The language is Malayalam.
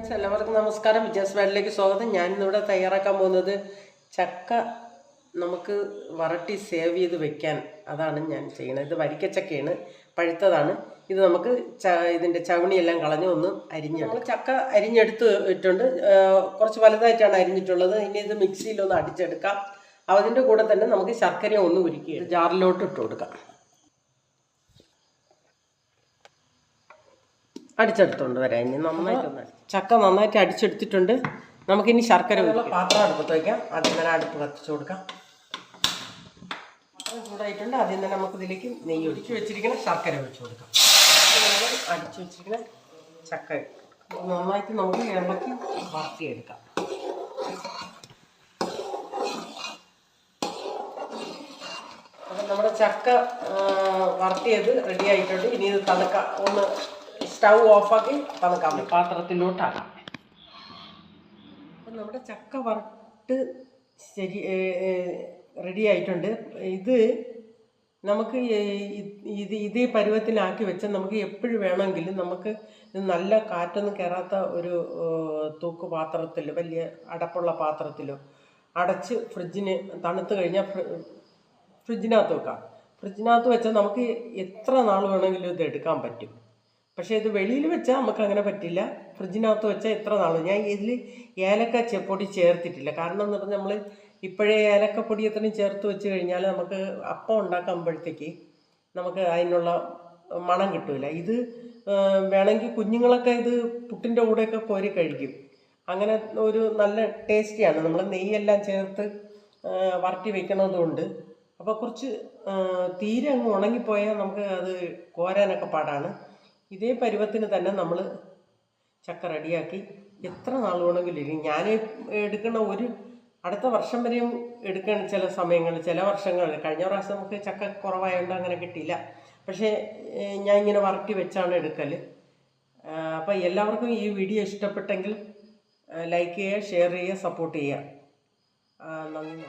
ഫ്രണ്ട്സ്, എല്ലാവർക്കും നമസ്കാരം. വിജയസ് വേൾഡിലേക്ക് സ്വാഗതം. ഞാനിന്നിവിടെ തയ്യാറാക്കാൻ പോകുന്നത് ചക്ക നമുക്ക് വരട്ടി സേവ് ചെയ്ത് വെക്കാൻ. അതാണ് ഞാൻ ചെയ്യുന്നത്. ഇത് വരിക്കച്ചക്കയാണ്, പഴുത്തതാണ്. ഇത് നമുക്ക് ഇതിൻ്റെ ചവണിയെല്ലാം കളഞ്ഞ് ഒന്ന് നമ്മൾ ചക്ക അരിഞ്ഞെടുത്ത് ഇട്ടുണ്ട്. കുറച്ച് വലുതായിട്ടാണ് അരിഞ്ഞിട്ടുള്ളത്. ഇനി ഇത് മിക്സിയിലൊന്ന് അടിച്ചെടുക്കാം. അതിൻ്റെ കൂടെ തന്നെ നമുക്ക് ശർക്കര ഒന്ന് ഉരുക്കി ജാറിലോട്ട് ഇട്ട് കൊടുക്കാം. അടിച്ചെടുത്തോണ്ട് വരാം. ഇനി നന്നായിട്ടൊന്ന് ചക്ക നന്നായിട്ട് അടിച്ചെടുത്തിട്ടുണ്ട്. നമുക്കിനി ശർക്കര പാത്രം അടുപ്പത്ത് വയ്ക്കാം. ആദ്യം തന്നെ അടുപ്പ് കത്തിച്ചു കൊടുക്കാം. ചൂടായിട്ടുണ്ട്. ആദ്യം തന്നെ നമുക്ക് ഇതിലേക്ക് നെയ്യ് ഒഴിച്ച് വെച്ചിരിക്കുന്ന ശർക്കര ഒഴിച്ചു കൊടുക്കാം. അടിച്ചു വെച്ചിരിക്കുന്ന ചക്ക നന്നായിട്ട് നമുക്ക് ഇളക്കി വറുത്തിയെടുക്കാം. അപ്പം നമ്മുടെ ചക്ക വറുത്തിയത് റെഡി ആയിട്ടുണ്ട്. ഇനി ഇത് തണുക്കാം. ഒന്ന് സ്റ്റൗ ഓഫാക്കി തണുക്കാൻ പാത്രത്തിലോട്ടാക്കാം. അപ്പം നമ്മുടെ ചക്ക വറുത്ത് റെഡി ആയിട്ടുണ്ട്. ഇത് നമുക്ക് ഇതേ പരുവത്തിലാക്കി വെച്ചാൽ നമുക്ക് എപ്പോഴും വേണമെങ്കിലും നമുക്ക് നല്ല കാറ്റൊന്നും കയറാത്ത ഒരു തൂക്ക് പാത്രത്തിലോ വലിയ അടപ്പുള്ള പാത്രത്തിലോ അടച്ച് ഫ്രിഡ്ജിന് തണുത്ത് കഴിഞ്ഞാൽ ഫ്രിഡ്ജിനകത്ത് വെക്കാം. ഫ്രിഡ്ജിനകത്ത് വെച്ചാൽ നമുക്ക് എത്ര നാൾ വേണമെങ്കിലും ഇത് എടുക്കാൻ പറ്റും. പക്ഷേ ഇത് വെളിയിൽ വെച്ചാൽ നമുക്ക് അങ്ങനെ പറ്റില്ല. ഫ്രിഡ്ജിനകത്ത് വെച്ചാൽ എത്ര നാളും. ഞാൻ ഇതിൽ ഏലക്ക പൊടി ചേർത്തിട്ടില്ല. കാരണം എന്ന് പറഞ്ഞാൽ നമ്മൾ ഇപ്പോഴേ ഏലക്കപ്പൊടി എത്രയും ചേർത്ത് വെച്ച് കഴിഞ്ഞാൽ നമുക്ക് അപ്പം ഉണ്ടാക്കുമ്പോഴത്തേക്ക് നമുക്ക് അതിനുള്ള മണം കിട്ടില്ല. ഇത് വേണമെങ്കിൽ കുഞ്ഞുങ്ങളൊക്കെ ഇത് പുട്ടിൻ്റെ കൂടെയൊക്കെ കോരി കഴിക്കും. അങ്ങനെ ഒരു നല്ല ടേസ്റ്റിയാണ്. നമ്മൾ നെയ്യെല്ലാം ചേർത്ത് വരട്ടി വെക്കണതുകൊണ്ട്. അപ്പോൾ കുറച്ച് തീരെ അങ്ങ് ഉണങ്ങിപ്പോയാൽ നമുക്ക് അത് കോരാനൊക്കെ പാടാണ്. ഇതേ പരുവത്തിന് തന്നെ നമ്മൾ ചക്ക റെഡിയാക്കി എത്ര നാൾ വേണമെങ്കിലും ഇരിക്കും. ഞാൻ എടുക്കുന്ന അടുത്ത വർഷം വരെയും എടുക്കണം. ചില സമയങ്ങളിൽ ചില വർഷങ്ങളിൽ. കഴിഞ്ഞ പ്രാവശ്യം നമുക്ക് ചക്ക കുറവായതുകൊണ്ട് അങ്ങനെ കിട്ടിയില്ല. പക്ഷേ ഞാൻ ഇങ്ങനെ വരട്ടി വെച്ചാണ് എടുക്കൽ. അപ്പോൾ എല്ലാവർക്കും ഈ വീഡിയോ ഇഷ്ടപ്പെട്ടെങ്കിൽ ലൈക്ക് ചെയ്യുക, ഷെയർ ചെയ്യുക, സപ്പോർട്ട് ചെയ്യുക. നന്ദി.